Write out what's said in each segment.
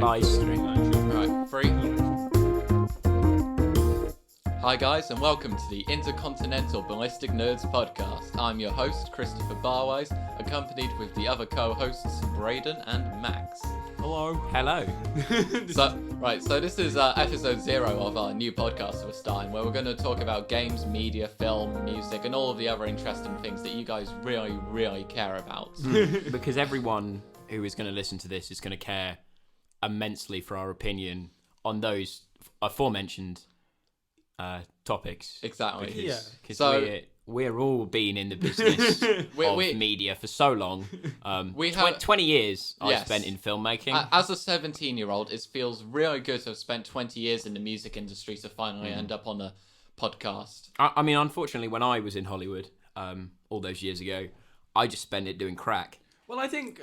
Live stream. Right, 3. Hi guys, and welcome to the Intercontinental Ballistic Nerds Podcast. I'm your host, Christopher Barwise, accompanied with the other co-hosts, Braidon and Max. Hello. Hello. So this is episode 0 of our new podcast we're starting, where we're going to talk about games, media, film, music, and all of the other interesting things that you guys really, really care about. Because everyone who is going to listen to this is going to care immensely for our opinion on those aforementioned topics. Exactly. Because we're all been in the business of media for so long. 20 years I've spent in filmmaking. As a 17-year-old, it feels really good to have spent 20 years in the music industry to finally end up on a podcast. I mean, unfortunately, when I was in Hollywood all those years ago, I just spent it doing crack. Well, I think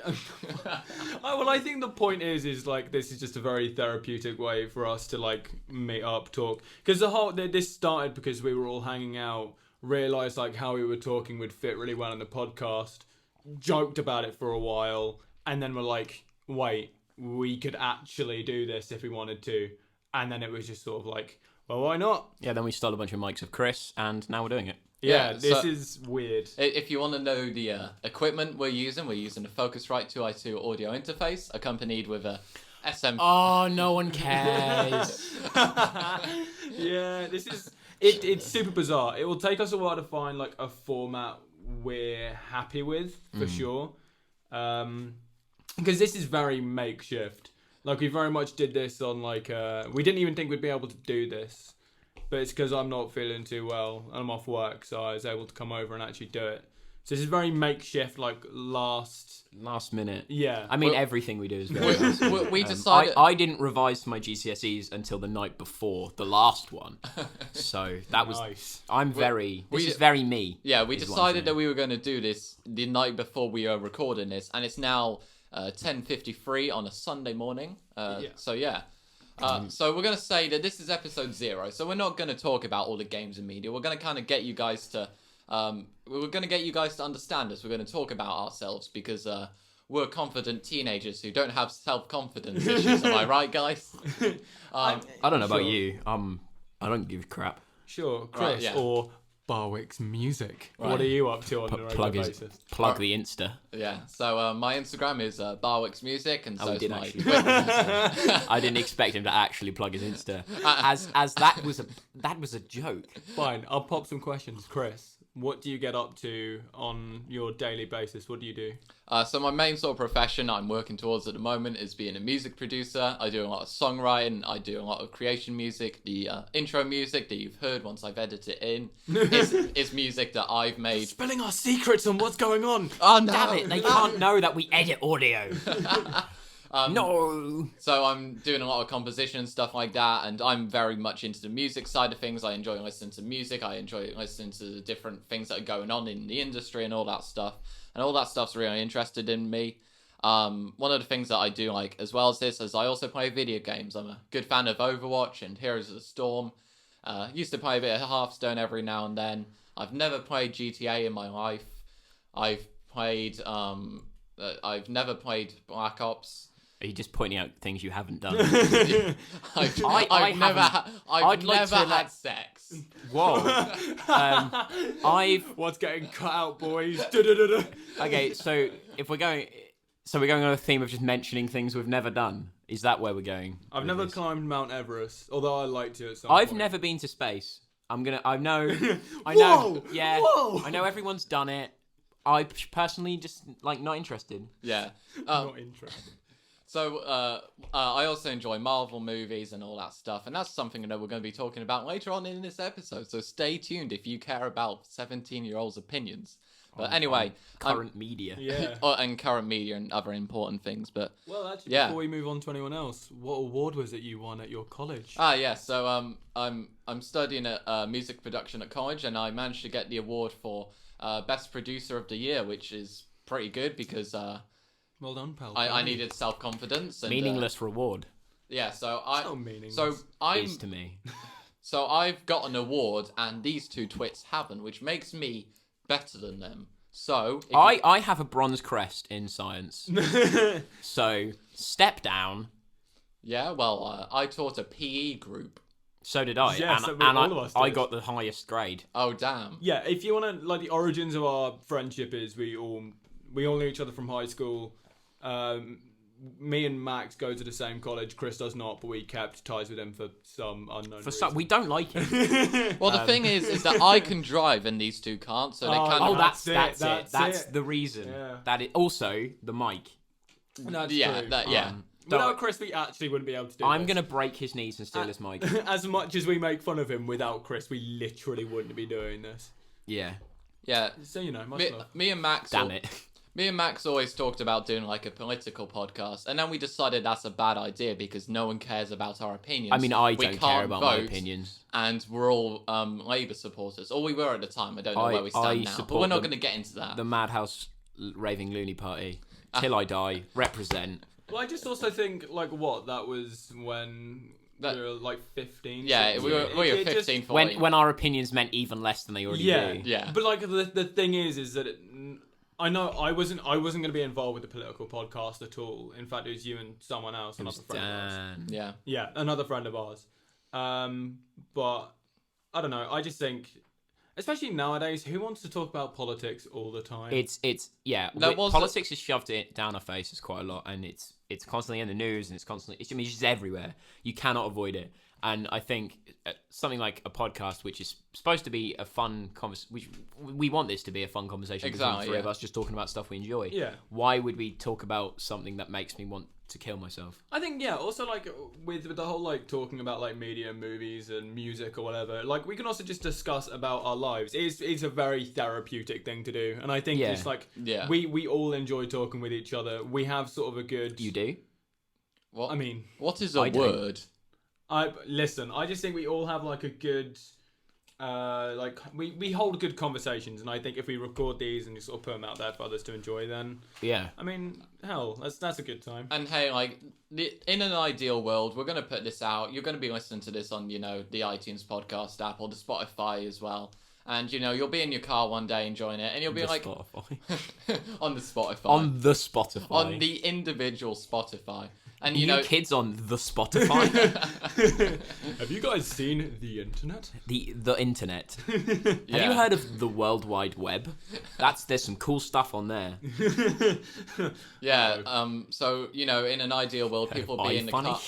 the point is like this is just a very therapeutic way for us to like meet up, talk. Because this started because we were all hanging out, realised like how we were talking would fit really well in the podcast, joked about it for a while, and then we're like, wait, we could actually do this if we wanted to. And then it was just sort of like, well, why not? Yeah, then we stole a bunch of mics of Chris, and now we're doing it. Yeah, this is weird. If you want to know the equipment we're using a Focusrite 2i2 audio interface accompanied with a SM... Oh, no one cares. Yeah, this is... It's super bizarre. It will take us a while to find like a format we're happy with, for sure. Because this is very makeshift. Like, we very much did this on like... we didn't even think we'd be able to do this. But it's because I'm not feeling too well and I'm off work, so I was able to come over and actually do it. So this is very makeshift, like last minute. Yeah. I mean, everything we do is very last minute. We decided... I didn't revise my GCSEs until the night before the last one. So that was... Nice. This is very me. Yeah, we decided that we were going to do this the night before we are recording this, and it's now 10:53 on a Sunday morning. So yeah. So we're going to say that this is episode 0. So we're not going to talk about all the games and media. We're going to kind of get you guys to... we're going to get you guys to understand us. We're going to talk about ourselves because we're confident teenagers who don't have self-confidence issues. Am I right, guys? I don't know about you. I don't give a crap. Sure, Chris, or Barwick's Music. Right. What are you up to on a regular basis? Plug the Insta. Yeah, so my Instagram is Barwick's Music, and so is my actually. Twitter. I didn't expect him to actually plug his Insta, as that was a joke. Fine, I'll pop some questions. Chris, what do you get up to on your daily basis? What do you do? So my main sort of profession I'm working towards at the moment is being a music producer. I do a lot of songwriting. I do a lot of creation music. The intro music that you've heard once I've edited it in is music that I've made. Spilling our secrets on what's going on. Oh, no. Damn it, they can't know that we edit audio. No. So I'm doing a lot of composition and stuff like that, and I'm very much into the music side of things. I enjoy listening to music. I enjoy listening to the different things that are going on in the industry and all that stuff. And all that stuff's really interested in me. One of the things that I do like as well as this is I also play video games. I'm a good fan of Overwatch and Heroes of the Storm. Used to play a bit of Hearthstone every now and then. I've never played GTA in my life. I've never played Black Ops. Are you just pointing out things you haven't done? I've never had sex. Whoa. What's getting cut out, boys? Okay, so we're going on a theme of just mentioning things we've never done. Is that where we're going? I've never climbed Mount Everest, although I like to at some I've point. never been to space. I know. Whoa! Yeah. Whoa! I know everyone's done it. I personally just not interested. Yeah. Not interested. So, I also enjoy Marvel movies and all that stuff, and that's something that we're going to be talking about later on in this episode, so stay tuned if you care about 17-year-olds' opinions. But anyway... Current media. Yeah. And current media and other important things, but... Well, actually, before we move on to anyone else, what award was it you won at your college? Yeah, so I'm studying at music production at college, and I managed to get the award for Best Producer of the Year, which is pretty good, because... Well done, pal. I needed self-confidence. And, meaningless reward. Yeah, so it's not meaningless. So is to me. So I've got an award, and these two twits haven't, which makes me better than them. So I have a bronze crest in science. So step down Yeah, well, I taught a PE group. So did I. Yeah, and so and all of us I did. got the highest grade. Oh, damn. Yeah, if you want to, like, the origins of our friendship is we all knew each other from high school. Me and Max go to the same college. Chris does not, but we kept ties with him for some unknown reason. We don't like him. Well, the thing is that I can drive and these two can't, so they kind Oh, of... that's That's it. That's it. the reason. Yeah. That it. Also, the mic. That's Yeah, true. yeah. Without Chris, we actually wouldn't be able to do I'm this. gonna break his knees and steal his mic. As much as we make fun of him, without Chris, we literally wouldn't be doing this. Yeah. Yeah. So, you know, much love. Me and Max... Damn it. Me and Max always talked about doing like a political podcast, and then we decided that's a bad idea because no one cares about our opinions. I mean, I We don't care can't about my vote, opinions. and we're all Labour supporters, or we were at the time. I don't know where we stand I now, but support we're not the- going to get into that. The Madhouse Raving Loony Party. Till I die. Represent. Well, I just also think, like, that was when we were, like, 15. Yeah, we were 15, 14. When our opinions meant even less than they already do. Yeah. But, like, the thing is that I know I wasn't going to be involved with the political podcast at all. In fact, it was you and someone else, It was another friend of ours. Dan. Yeah. Yeah, another friend of ours. But I don't know. I just think, especially nowadays, who wants to talk about politics all the time? Politics is shoved down our faces quite a lot, and it's constantly in the news, and it's just everywhere. You cannot avoid it. And I think something like a podcast, which is supposed to be a fun conversation, we want this to be a fun conversation between the three of us, just talking about stuff we enjoy. Yeah. Why would we talk about something that makes me want to kill myself? I think, yeah, also, like, with the whole, like, talking about, like, media, movies, and music or whatever, like, we can also just discuss about our lives. It's a very therapeutic thing to do. And I think it's, like, we all enjoy talking with each other. We have sort of a good... You do? What? I mean... What is a word? Listen, I just think we all have, like, a good... we hold good conversations, and I think if we record these and just sort of put them out there for others to enjoy, then I mean, hell, that's a good time. And hey, like in an ideal world, we're gonna put this out. You're gonna be listening to this on the iTunes podcast app or the Spotify as well. And you'll be in your car one day enjoying it, and you'll be like Spotify. on the Spotify, on the Spotify, on the individual Spotify. And you kids on the Spotify. Have you guys seen the internet? The internet. Yeah. Have you heard of the World Wide Web? There's some cool stuff on there. Yeah. So in an ideal world, people will be in the car.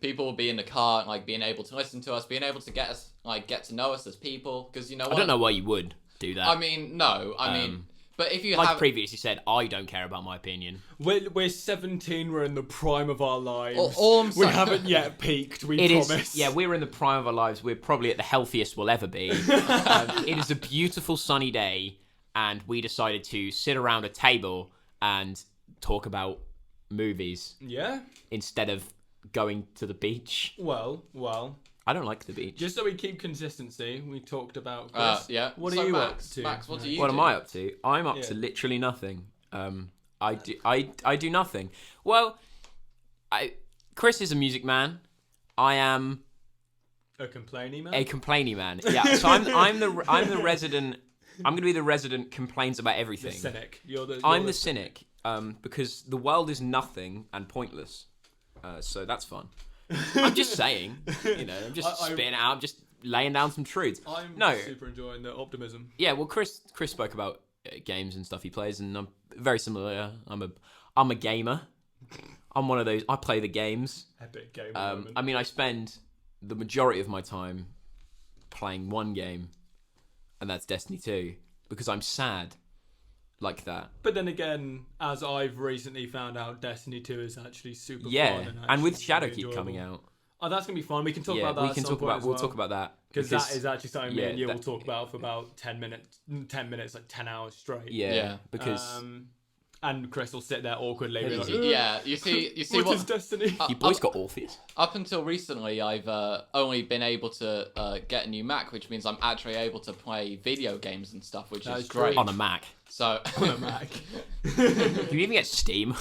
People will be in the car, like being able to listen to us, being able to get us, like get to know us as people. Because I don't know why you would do that. I mean, no. I mean, but if you like previously said, I don't care about my opinion. We're 17. We're in the prime of our lives. We haven't yet peaked. We promise. We're in the prime of our lives. We're probably at the healthiest we'll ever be. It is a beautiful sunny day, and we decided to sit around a table and talk about movies. Yeah. Instead of going to the beach. Well. I don't like the beach. Just so we keep consistency, we talked about Chris. Yeah. What so are you Max, up to? Max, what do you do? What am I up to? I'm up to literally nothing. I do nothing. Well, Chris is a music man. I am a complaining man. A complaining man. Yeah. So I'm the resident. I'm going to be the resident complains about everything. The cynic. I'm the cynic. Because the world is nothing and pointless. So that's fun. I'm just saying, I'm just spitting it out, I'm just laying down some truths. I'm super enjoying the optimism. Yeah, well, Chris spoke about games and stuff he plays, and I'm very similar. I'm a gamer. I'm one of those. I play the games. Epic game. I mean, I spend the majority of my time playing one game, and that's Destiny 2, because I'm sad. Like that. But then again, as I've recently found out, Destiny 2 is actually super fun. And with really Shadowkeep enjoyable. coming out. Oh, that's going to be fun. We can talk about that. We'll talk about that. Because that is actually something me and you will talk about for about 10 minutes, like 10 hours straight. Yeah. Because... and Chris will sit there awkwardly. Like, you see what is Destiny? You boys got Orpheus? Up until recently, I've only been able to get a new Mac, which means I'm actually able to play video games and stuff, which is great. On a Mac. So on a Mac. You even get Steam.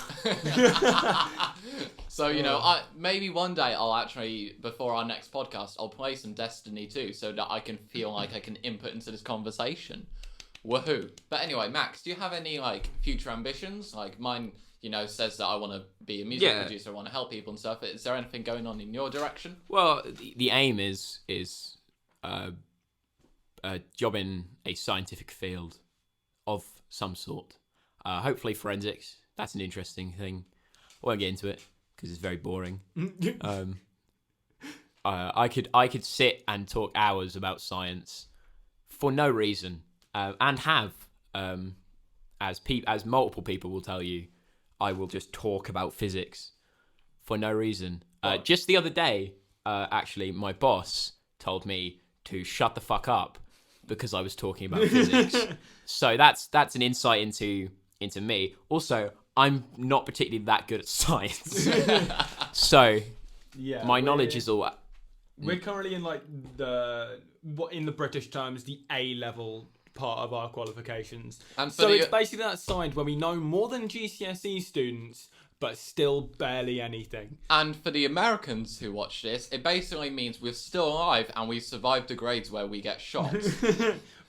So maybe one day I'll actually, before our next podcast, I'll play some Destiny 2 so that I can feel like I can input into this conversation. Woohoo! But anyway, Max, do you have any like future ambitions? Like mine, says that I want to be a music producer, I want to help people and stuff. Is there anything going on in your direction? Well, the aim is a job in a scientific field of some sort. Hopefully forensics. That's an interesting thing. I won't get into it because it's very boring. I could sit and talk hours about science for no reason, and have, as multiple people will tell you, I will just talk about physics for no reason. Just the other day, actually, my boss told me to shut the fuck up because I was talking about physics. So that's an insight into me. Also, I'm not particularly that good at science. So my knowledge is all... We're currently in like in the British terms, the A-level part of our qualifications. And so it's basically that side where we know more than GCSE students, but still barely anything. And for the Americans who watch this, it basically means we're still alive and we survived the grades where we get shot.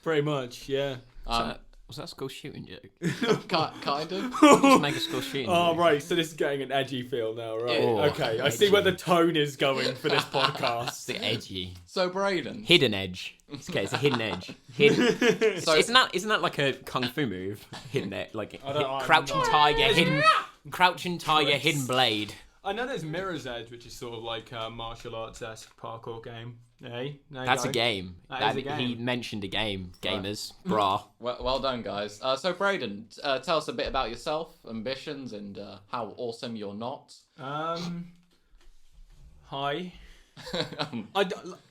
Pretty much, yeah. Was that a school shooting joke? Kind of. Just make a school shooting joke. Right, so this is getting an edgy feel now, right? Okay, I edgy. see where the tone is going for this podcast. It's the edgy. So, Braidon. Hidden edge. Okay, it's a hidden edge. Hidden. So, isn't that like a kung fu move? Hidden edge, like crouching tiger, hidden blade. I know there's Mirror's Edge, which is sort of like a martial arts-esque parkour game. Hey, that's a game. That is a game. He mentioned a game. Gamers, brah. Well done, guys. So, Braidon, tell us a bit about yourself, ambitions, and how awesome you're not. Hi.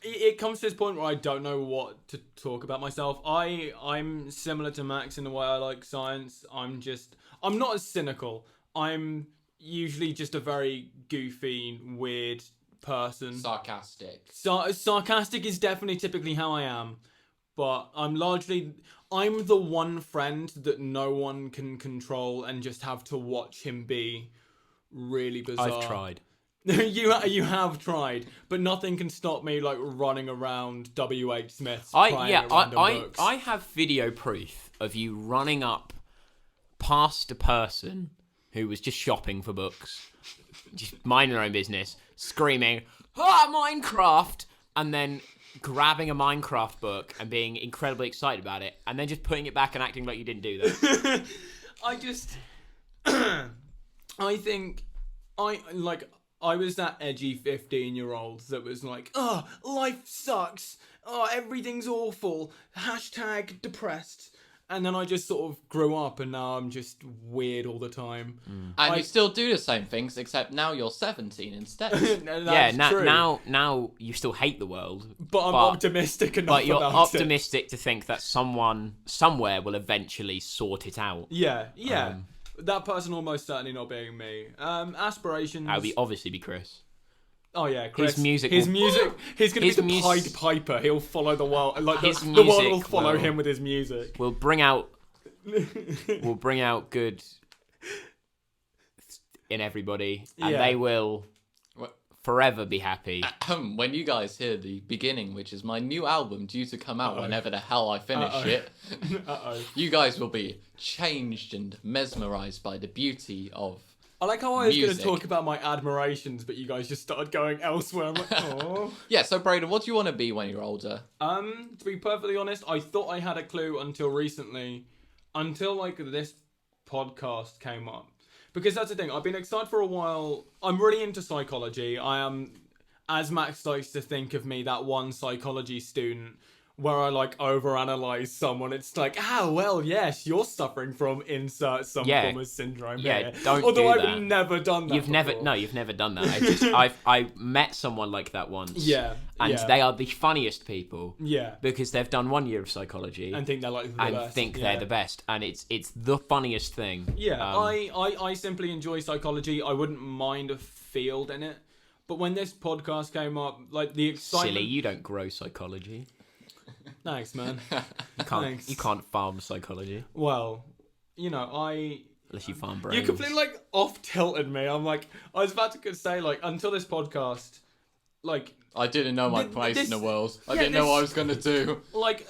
It comes to this point where I don't know what to talk about myself. I'm similar to Max in the way I like science. I'm not as cynical. I'm usually just a very goofy, weird person. Sarcastic. Sarcastic is definitely typically how I am, but I'm the one friend that no one can control and just have to watch him be really bizarre. I've tried. You have tried, but nothing can stop me like running around W.H. Smith's books. I have video proof of you running up past a person who was just shopping for books, just minding their own business, screaming, Minecraft! And then grabbing a Minecraft book and being incredibly excited about it, and then just putting it back and acting like you didn't do that. I was that edgy 15-year-old that was like, life sucks. Everything's awful. # depressed. And then I just sort of grew up, and now I'm just weird all the time. And you still do the same things, except now you're 17 instead. True. Now you still hate the world. But I'm optimistic enough But you're about optimistic to think that someone, somewhere, will eventually sort it out. Yeah. That person almost certainly not being me. Aspirations... That would obviously be Chris. Oh yeah, Chris. His music. He's going to be the Pied Piper. He'll follow the world. Like the world will follow him with his music. We'll bring out good in everybody, and they will forever be happy. When you guys hear the beginning, which is my new album due to come out whenever the hell I finish it, you guys will be changed and mesmerized by the beauty of. I like how I was going to talk about my admirations, but you guys just started going elsewhere. I'm like, oh. Yeah, so Braidon, what do you want to be when you're older? To be perfectly honest, I thought I had a clue until recently. Until, like, this podcast came up. Because that's the thing, I've been excited for a while. I'm really into psychology. I am, as Max likes to think of me, that one psychology student where I like overanalyze someone. It's like, well, yes, you're suffering from insert some form of syndrome. Yeah, here. don't Although do that. I've never done that. You've never done that. I met someone like that once. Yeah, and they are the funniest people. Yeah, because they've done 1 year of psychology and think they're like the best. They're the best, and it's the funniest thing. Yeah, I simply enjoy psychology. I wouldn't mind a field in it, but when this podcast came up, like the excitement. Silly, you don't grow psychology. Thanks, man. You can't farm psychology. Well, unless you farm brains. You completely like off-tilted me. I'm like, I was about to say like until this podcast, like I didn't know my place in the world. I didn't know what I was gonna do. Like,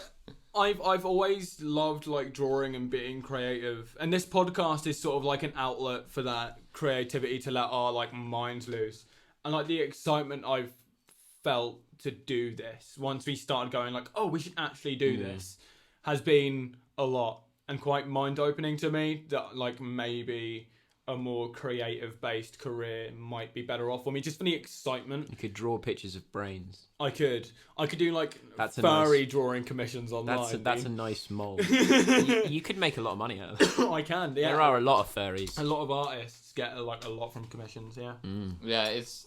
I've always loved like drawing and being creative, and this podcast is sort of like an outlet for that creativity to let our like minds loose, and like the excitement I've felt to do this once we started going like, oh, we should actually do this, has been a lot and quite mind-opening to me, that like maybe a more creative-based career might be better off for me, just for the excitement. You could draw pictures of brains. I could do like furry drawing commissions online. That's a nice mold. you could make a lot of money out of it. I can, yeah. There are a lot of furries. A lot of artists get like a lot from commissions, yeah. Yeah, it's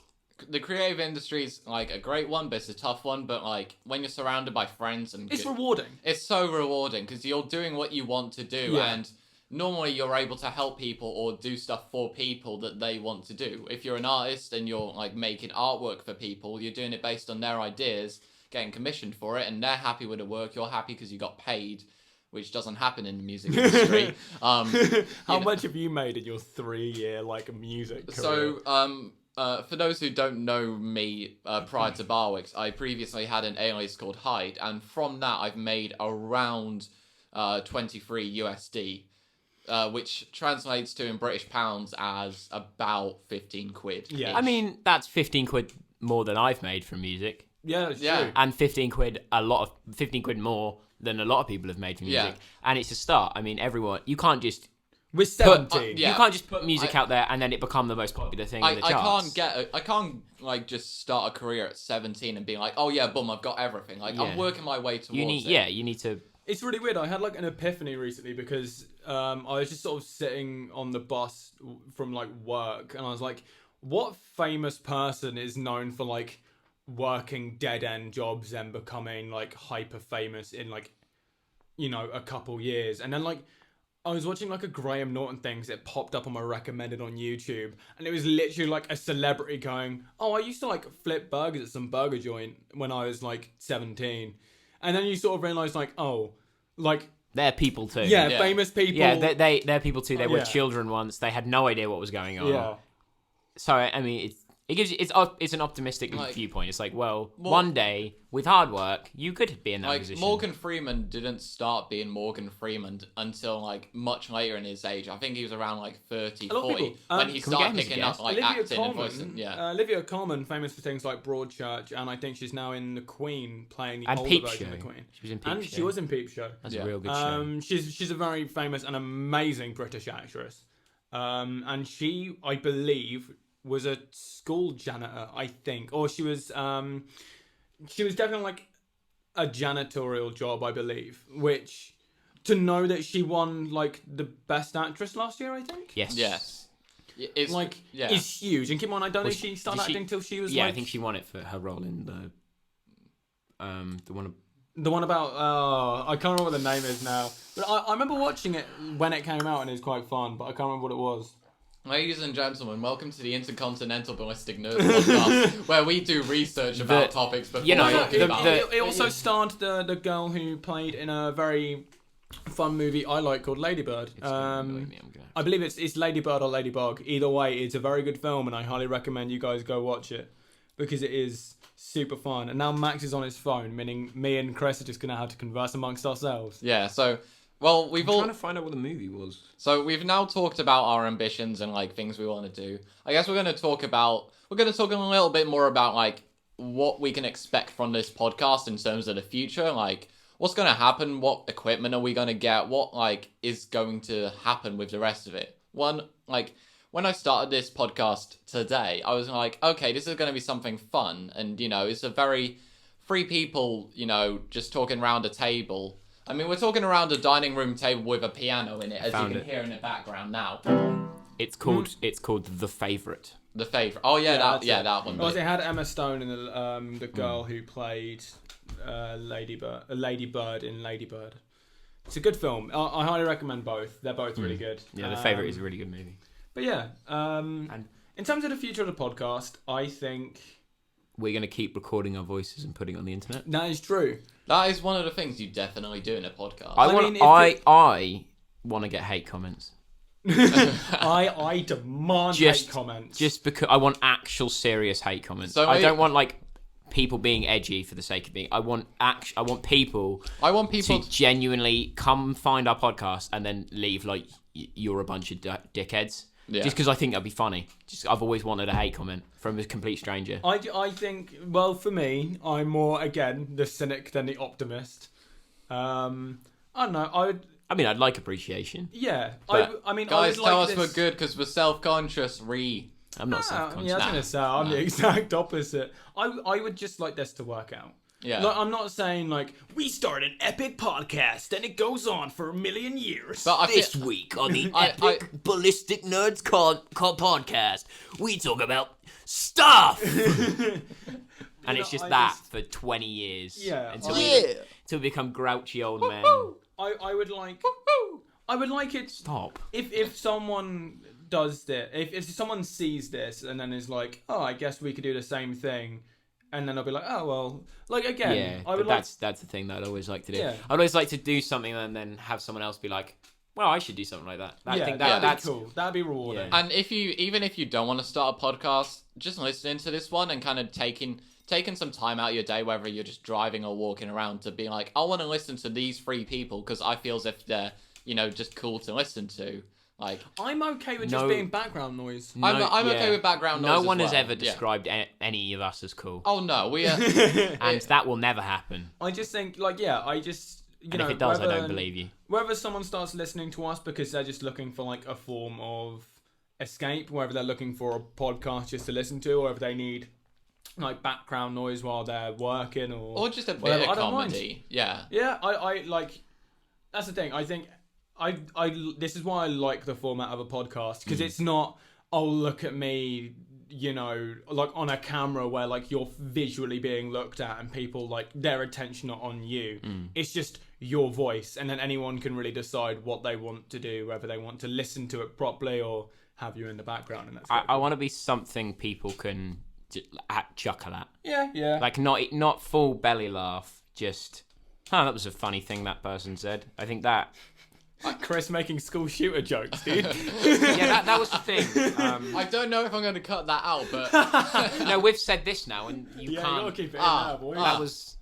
the creative industry is like a great one, but it's a tough one. But like when you're surrounded by friends and it's rewarding. It's so rewarding because you're doing what you want to do, and normally you're able to help people or do stuff for people that they want to do. If you're an artist and you're like making artwork for people, you're doing it based on their ideas, getting commissioned for it, and they're happy with the work. You're happy because you got paid, which doesn't happen in the music industry. How much have you made in your 3-year like music career? So, for those who don't know me prior to Barwicks, I previously had an alias called Hyde, and from that I've made around 23 USD. Which translates to in British pounds as about 15 quid. Yeah. I mean, that's 15 quid more than I've made from music. Yeah, that's true. And 15 quid more than a lot of people have made from music. And it's a start. I mean, you can't just... We're 17. You can't just put music out there and then it become the most popular thing in the charts. I can't like just start a career at 17 and be like, oh yeah, boom, I've got everything. Like I'm working my way towards it. Yeah, you need to... It's really weird. I had like an epiphany recently because I was just sort of sitting on the bus from like work, and I was like, what famous person is known for like working dead end jobs and becoming like hyper famous in like, you know, a couple years? And then like I was watching like a Graham Norton thing, because it popped up on my recommended on YouTube, and it was literally like a celebrity going, oh, I used to like flip burgers at some burger joint when I was like 17. And then you sort of realise, like, oh, like... They're people too. Yeah, famous people. Yeah, they're people too. They were children once. They had no idea what was going on. Yeah. So, I mean, it's an optimistic viewpoint. It's like, well, one day, with hard work, you could be in that position. Morgan Freeman didn't start being Morgan Freeman until, like, much later in his age. I think he was around, like, 30, 40, when he started picking up, like, acting and voicing. Yeah. Olivia Colman, famous for things like Broadchurch, and I think she's now in The Queen, playing the older version of The Queen. She was in Peep Show. She was in Peep Show. That's a real good show. She's a very famous and amazing British actress. And she, I believe... was a school janitor, I think, or she was definitely like a janitorial job, I believe. Which, to know that she won like the best actress last year, I think. Yes. It's huge. And keep on, I don't think she started acting till she was. Yeah, I think she won it for her role in the one. The one about I can't remember what the name is now, but I remember watching it when it came out, and it was quite fun, but I can't remember what it was. Ladies and gentlemen, welcome to the Intercontinental Ballistic Nerds Podcast, where we do research about topics before talking about it. It also starred the girl who played in a very fun movie I like called Ladybird. I believe it's Ladybird or Ladybug. Either way, it's a very good film, and I highly recommend you guys go watch it, because it is super fun. And now Max is on his phone, meaning me and Chris are just going to have to converse amongst ourselves. Yeah, so... Well, I'm trying to find out what the movie was. So we've now talked about our ambitions and like things we want to do. I guess we're going to talk a little bit more about like what we can expect from this podcast in terms of the future. Like what's going to happen? What equipment are we going to get? What like is going to happen with the rest of it? When I started this podcast today, I was like, okay, this is going to be something fun. And, you know, it's a very three people, you know, just talking around a table. I mean, we're talking around a dining room table with a piano in it, as you can hear in the background now. It's called The Favourite. The Favourite. Oh yeah, that one. Well, it had Emma Stone and the girl who played Lady Bird in Lady Bird. It's a good film. I highly recommend both. They're both really good. Yeah, The Favourite is a really good movie. But yeah, in terms of the future of the podcast, I think we're going to keep recording our voices and putting it on the internet. That is true. That is one of the things you definitely do in a podcast. I want to get hate comments. I demand hate comments. Just because I want actual serious hate comments. So I don't want like people being edgy for the sake of being. I want people to genuinely come find our podcast and then leave like you're a bunch of dickheads. Yeah. Just because I think that'd be funny. I've always wanted a hate comment from a complete stranger. I think, well, for me, I'm more, again, the cynic than the optimist. I don't know. I'd like appreciation. Yeah. Guys, tell us we're good because we're self-conscious. I'm not self-conscious. Yeah, I was going to say, I'm the exact opposite. I would just like this to work out. Yeah. Like, I'm not saying, like, we start an epic podcast and it goes on for a million years. But this week on the Epic Ballistic Nerds Podcast, we talk about stuff! And it's just that for 20 years. Yeah. Until we become grouchy old men. I would like it... Stop. If someone does this, if someone sees this and then is like, oh, I guess we could do the same thing... And then I'll be like, oh, well, like, again, I would that's the thing that I'd always like to do. Yeah. I'd always like to do something and then have someone else be like, well, I should do something like that. That'd be cool. That'd be rewarding. Yeah. And even if you don't want to start a podcast, just listening to this one and kind of taking some time out of your day, whether you're just driving or walking around, to be like, I want to listen to these 3 people because I feel as if they're, just cool to listen to. Like, I'm okay with just being background noise. I'm okay with background noise. No one has ever described any of us as cool. Oh no, we are, and that will never happen. I just think, like, if it does, I don't believe you. Whether someone starts listening to us because they're just looking for like a form of escape, whether they're looking for a podcast just to listen to, or if they need like background noise while they're working, or just a bit of comedy. Yeah. Yeah, I like. That's the thing. I think. This is why I like the format of a podcast, because it's not, oh, look at me, like on a camera where like you're visually being looked at and people like their attention are on you. It's just your voice, and then anyone can really decide what they want to do, whether they want to listen to it properly or have you in the background. And that's I want to be something people can chuckle at. Yeah. Like not full belly laugh, just, that was a funny thing that person said. I think that. Like Chris making school shooter jokes, dude. Yeah, that was the thing. I don't know if I'm going to cut that out, but... No, we've said this now, and you can't... you got to keep it in now, boy. That was...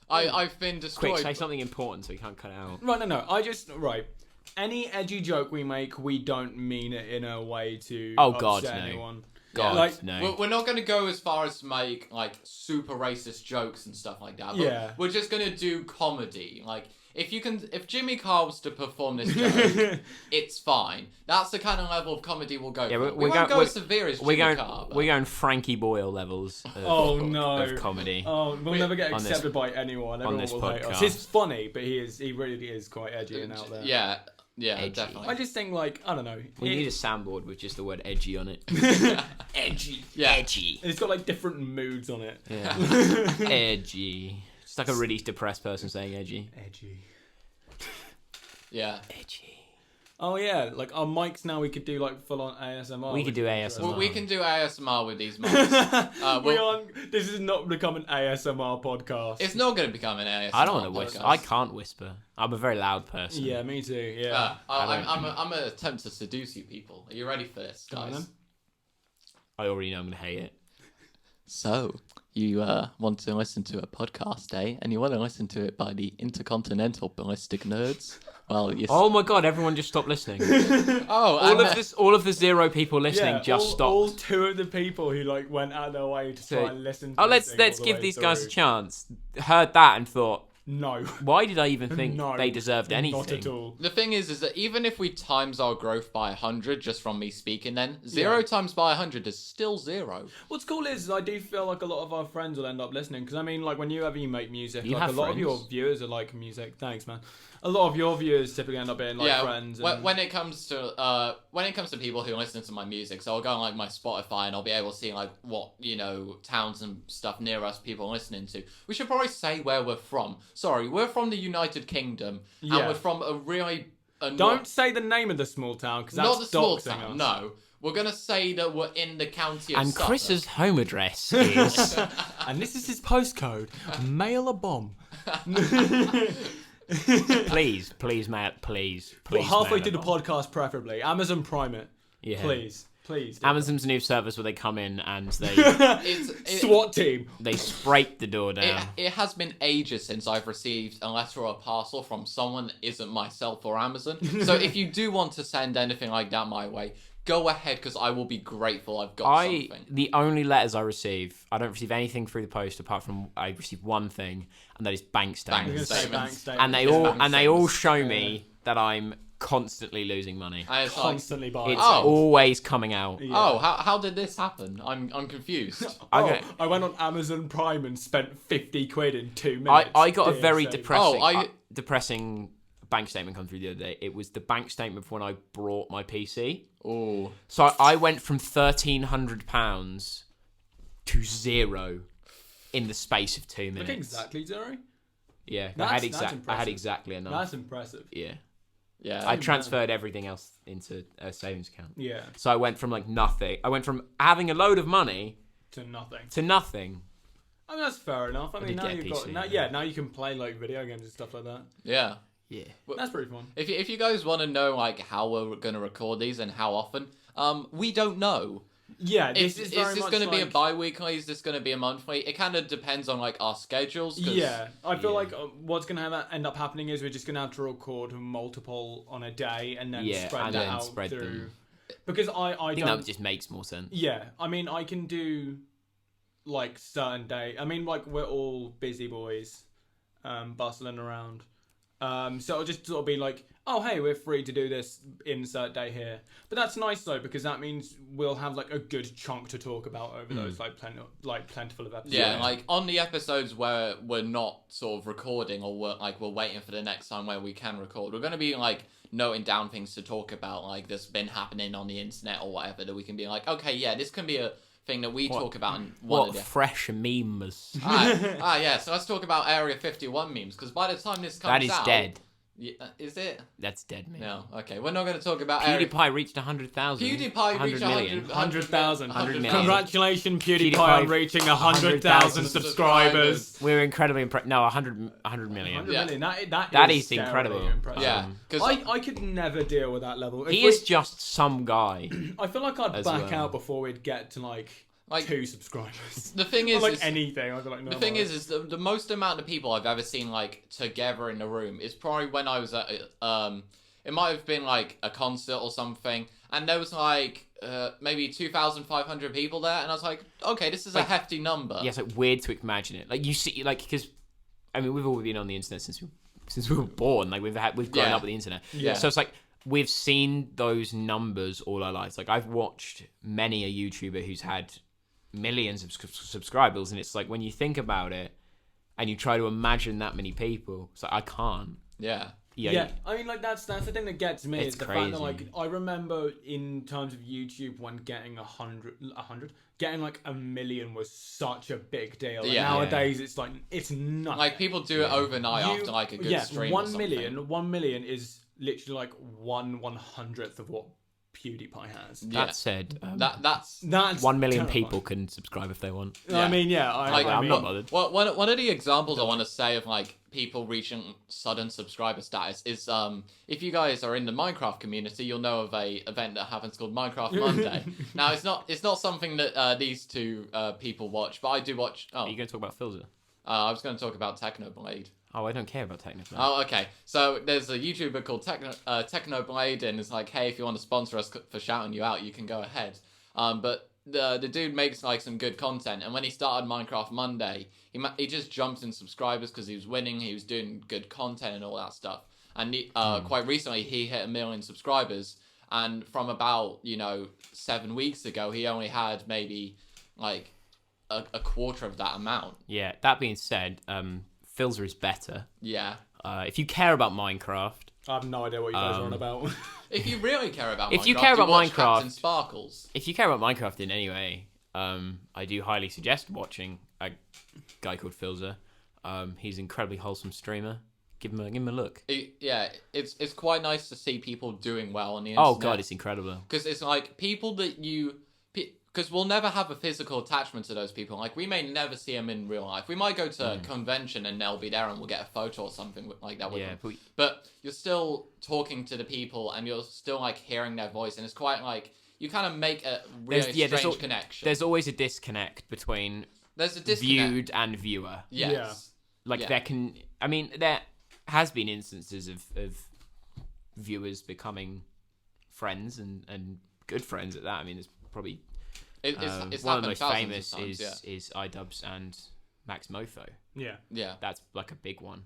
I've been destroyed. Quick, say something important so you can't cut it out. Right, no. Right. Any edgy joke we make, we don't mean it in a way to upset anyone. No. We're not going to go as far as to make, like, super racist jokes and stuff like that. But we're just going to do comedy. Like... If Jimmy Carr was to perform this joke, it's fine. That's the kind of level of comedy we'll go for. We won't go as severe as Jimmy Carr. We're going Frankie Boyle levels of comedy. Oh, we'll never get accepted by anyone. Everyone will hate us. He's funny, but he really is quite edgy and out there. Yeah, edgy. Definitely. I just think, like, I don't know. We need a soundboard with just the word edgy on it. Edgy. Yeah. Edgy. It's got, like, different moods on it. Yeah. Edgy. It's like a really depressed person saying edgy. Edgy. Yeah. Edgy. Oh, yeah. Like, our mics now, we could do, like, full-on ASMR. We could do ASMR. Well, we can do ASMR with these mics. This is not become an ASMR podcast. It's not going to become an ASMR I don't want to whisper. I can't whisper. I'm a very loud person. Yeah, me too. Yeah. I'm going to attempt to seduce you people. Are you ready for this, guys? I already know I'm going to hate it. So, you want to listen to a podcast, eh? And you want to listen to it by the Intercontinental Ballistic Nerds? Well, oh my god! Everyone just stopped listening. All of the 0 people listening stopped. All 2 of the people who like went out of their way to try and listen. To let's give these guys a chance. Heard that and thought, no. Why did I even think they deserved anything? Not at all. The thing is that even if we times our growth by 100 just from me speaking, then 0 times by 100 is still 0. What's cool is I do feel like a lot of our friends will end up listening, because I mean, like, whenever you make music, you like have a lot friends. of your viewers are like music. Thanks, man. A lot of your viewers typically end up being like friends. And... When it comes to people who listen to my music, so I'll go on like my Spotify and I'll be able to see like what towns and stuff near us people are listening to. We should probably say where we're from. Sorry, we're from the United Kingdom, and we're from a really. Don't say the name of the small town, because that's not the small town. Us. No, we're gonna say that we're in the county of. And Suffolk. Chris's home address is. And this is his postcode. Mail a bomb. please, Matt. Please. Well, halfway through the podcast, preferably. Amazon Prime it. Yeah. Please. Please. Amazon's new service where they come in and they SWAT team. They scrape the door down. It has been ages since I've received a letter or a parcel from someone that isn't myself or Amazon. So if you do want to send anything like that my way, go ahead, because I will be grateful. I've got something. The only letters I receive, I don't receive anything through the post apart from I receive one thing, and that is bank statements. And they all show me that I'm constantly losing money. Constantly buying. It's always coming out. Yeah. Oh, how did this happen? I'm confused. I went on Amazon Prime and spent 50 quid in 2 minutes. I got a very depressing bank statement come through the other day. It was the bank statement for when I brought my PC. Oh. So I went from £1,300 to 0 in the space of 2 minutes. Look, exactly 0? Yeah, I had exactly enough. That's impressive. Yeah. Yeah. I transferred everything else into a savings account. Yeah. So I went from nothing. I went from having a load of money to nothing. I mean, that's fair enough. I mean, now you've got now you can play like video games and stuff like that. Yeah. Yeah. That's pretty fun. If you guys want to know like how we're going to record these and how often, we don't know. Yeah, is this going to be a bi-weekly? Is this going to be a monthly? It kind of depends on like our schedules. Yeah, I feel like what's going to end up happening is we're just going to have to record multiple on a day and then spread that out through. Them. Because I think that just makes more sense. Yeah, I mean I can do like certain day. I mean like we're all busy boys, bustling around. So it'll just sort of be like, oh, hey, we're free to do this insert day here. But that's nice, though, because that means we'll have, like, a good chunk to talk about over those, plentiful of episodes. Yeah, like, on the episodes where we're not sort of recording or we're waiting for the next time where we can record, we're going to be, like, noting down things to talk about, like, that's been happening on the internet or whatever, that we can be like, okay, yeah, this can be a thing that we talk about in one of the... fresh memes. Yeah, so let's talk about Area 51 memes, because by the time this comes out... That is dead. Yeah, is it? That's dead, man. No, okay. We're not going to talk about... PewDiePie reached 100,000. PewDiePie reached 100,000. 100 million. Congratulations, PewDiePie, on reaching 100,000 subscribers. We're incredibly impressed. No, 100 million. 100 million. That is incredible. Impressive. Yeah. I could never deal with that level. He is just some guy. I feel like I'd back out before we'd get to like 2 subscribers. The thing is, anything. I'd be like, no. The thing is the most amount of people I've ever seen like together in a room is probably when I was at it might have been like a concert or something, and there was like maybe 2,500 people there, and I was like, okay, this is a hefty number. Yeah, it's like weird to imagine it. Like you see, like because I mean we've all been on the internet since we were born. Like we've grown up with the internet. Yeah. So it's like we've seen those numbers all our lives. Like I've watched many a YouTuber who's had millions of subscribers, and it's like when you think about it and you try to imagine that many people, it's like I can't. Yeah. I mean, like that's the thing that gets me is the fact that like I remember in terms of YouTube when getting 100, getting like 1 million was such a big deal. Yeah. Nowadays it's like it's nothing. Like people do it overnight after like a good stream. 1 million is literally like 1/100th of what PewDiePie has. That said, that's 1 million people can subscribe if they want. I mean, I'm not bothered. Well, one of the examples I want to say of like people reaching sudden subscriber status is if you guys are in the Minecraft community, you'll know of a event that happens called Minecraft Monday. Now, it's not something that these two people watch, but I do watch. Oh, are you going to talk about Filzer? I was going to talk about Technoblade. Oh, I don't care about Technoblade. Oh, okay. So there's a YouTuber called Technoblade, and it's like, hey, if you want to sponsor us for shouting you out, you can go ahead. But the dude makes like some good content, and when he started Minecraft Monday, he just jumped in subscribers because he was winning, he was doing good content and all that stuff. And quite recently, he hit 1 million subscribers, and from about 7 weeks ago, he only had maybe like a quarter of that amount. Yeah. That being said, Filzer is better. Yeah. If you care about Minecraft, I have no idea what you guys are on about. If you really care about if Minecraft, you care about watch Minecraft, Captain Sparkles. If you care about Minecraft in any way, I do highly suggest watching a guy called Filzer. He's an incredibly wholesome streamer. Give him a look. It's quite nice to see people doing well on the internet. Oh god, it's incredible. Because it's like people that because we'll never have a physical attachment to those people. Like, we may never see them in real life. We might go to a convention and they'll be there and we'll get a photo or something like that with them. But you're still talking to the people and you're still, like, hearing their voice. And it's quite, like, you kind of make a really strange connection. There's always a disconnect between viewed and viewer. Yes. There has been instances of viewers becoming friends and good friends at that. I mean, there's probably it's one of the most famous is iDubbbz and Max Mofo. Yeah. That's like a big one.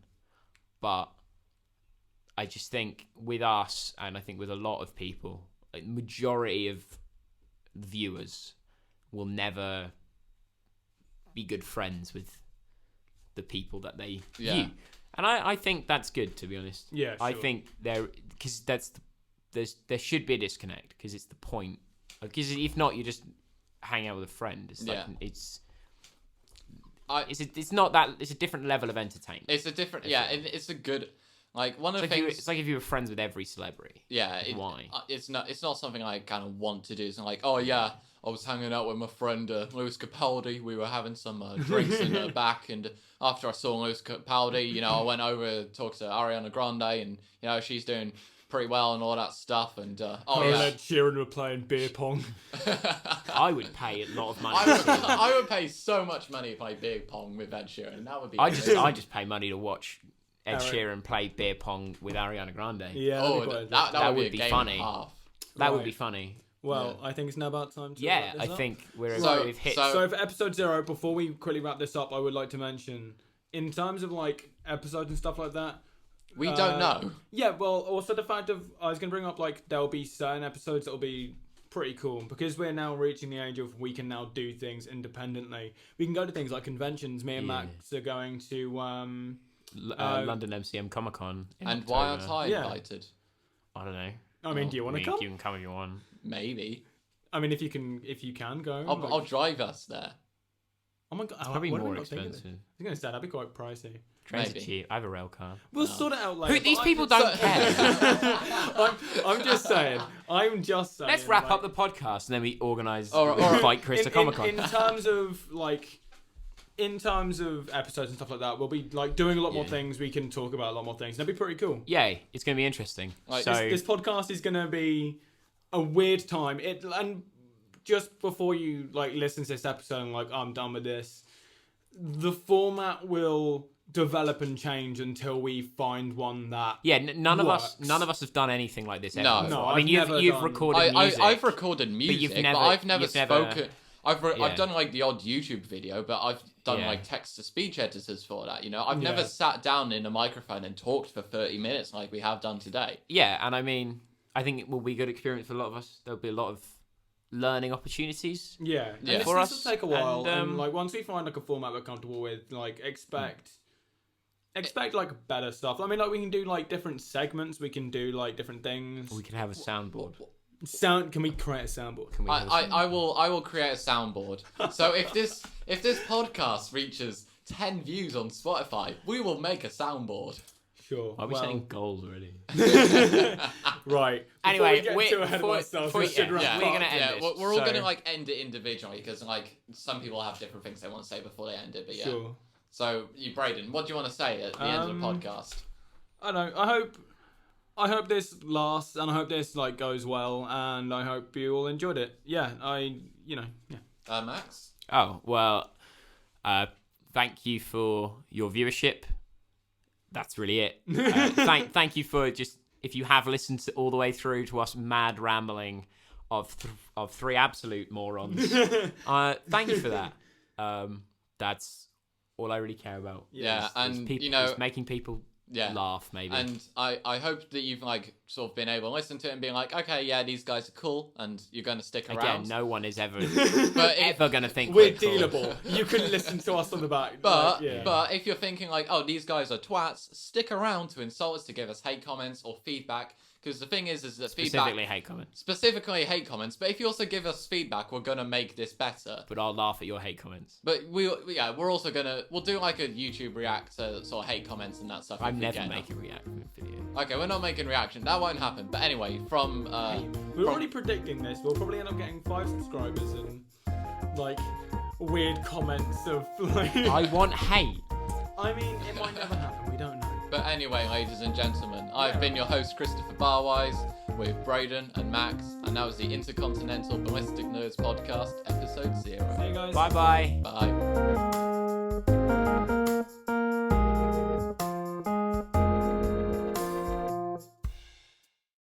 But I just think with us, and I think with a lot of people, like majority of viewers will never be good friends with the people that they view. And I think that's good, to be honest. Yeah, sure. I think because there should be a disconnect, because it's the point. Because if not, you just hang out with a friend. It's like it's not that. It's a different level of entertainment. It's a different. It's a good. Like one of the things. It's like if you were friends with every celebrity. Yeah. Why? It's not something I kind of want to do. It's not like, oh yeah, I was hanging out with my friend Lewis Capaldi. We were having some drinks in the back, and after I saw Lewis Capaldi, I went over to talk to Ariana Grande, and she's doing pretty well and all that stuff. And Ed Sheeran were playing beer pong. I would pay a lot of money. I would pay so much money to play beer pong with Ed Sheeran. That would be. I just pay money to watch Ed Sheeran play beer pong with Ariana Grande. Yeah, that would be funny. That would be funny. Well, I think it's now about time to wrap this up. Think we've hit. So for episode 0, before we quickly wrap this up, I would like to mention, in terms of like episodes and stuff like that, we don't know. Yeah, well, also the fact of I was going to bring up like there'll be certain episodes that'll be pretty cool because we're now reaching the age of we can now do things independently. We can go to things like conventions. Me and Max are going to London MCM Comic Con. And why aren't I invited? I don't know. I mean, do you want to come? You can come if you want. Maybe. I mean, if you can go. I'll drive us there. Oh my god, it's probably more expensive. I was going to say that'd be quite pricey. Trains are cheap. I have a rail car. We'll sort it out later. These people don't care. I'm just saying. Let's wrap up the podcast and then we organise Fight Chris to Comic Con. In terms of episodes and stuff like that, we'll be like doing a lot more things. We can talk about a lot more things. That'd be pretty cool. Yay! It's going to be interesting. Like, this podcast is going to be a weird time. And just before you like listen to this episode, and like I'm done with this, the format will develop and change until we find one that none of us have done anything like this ever. No, I mean you've recorded music. I've recorded music, but I've never spoken. I've done like the odd YouTube video, but I've done like text to speech editors for that. I've never sat down in a microphone and talked for 30 minutes like we have done today. Yeah, and I mean, I think it will be a good experience for a lot of us. There'll be a lot of learning opportunities. Yeah. For us. This will take a while, and like once we find like a format we're comfortable with, like expect like better stuff. I mean, like we can do like different segments. We can do like different things. We can have a soundboard. Can we create a soundboard? I will create a soundboard. So if this podcast reaches 10 views on Spotify, we will make a soundboard. Sure. Are we setting goals already? Right. Anyway, we're going to end this. We're all going to like end it individually because like some people have different things they want to say before they end it. But yeah. Sure. So Braidon, what do you want to say at the end of the podcast? I don't know. I hope this lasts, and I hope this like goes well, and I hope you all enjoyed it. Yeah, Max? Oh, well, thank you for your viewership. That's really it. Thank you for just, if you have listened all the way through to us mad rambling of three absolute morons. Thank you for that. That's all I really care about. Yeah, and it's making people laugh maybe. And I hope that you've like sort of been able to listen to it and being like, okay, yeah, these guys are cool, and you're going to stick around. Again, no one is ever ever going to think we're dealable. Cool. You can listen to us on the back. But if you're thinking like, oh, these guys are twats, stick around to insult us, to give us hate comments or feedback. Because the thing is that specifically hate comments. But if you also give us feedback, we're gonna make this better. But I'll laugh at your hate comments. But we're also we'll do like a YouTube react to sort of hate comments and that stuff. I'm never making reaction video. Okay, we're not making reaction. That won't happen. But anyway, we're already predicting this. We'll probably end up getting 5 subscribers and like weird comments of like. I want hate. I mean, it might never happen. We don't know. But Anyway, ladies and gentlemen, I've been your host, Christopher Barwise, with Braidon and Max, and that was the Intercontinental Ballistic Nerds Podcast, episode 0. See you guys. Bye-bye. Bye.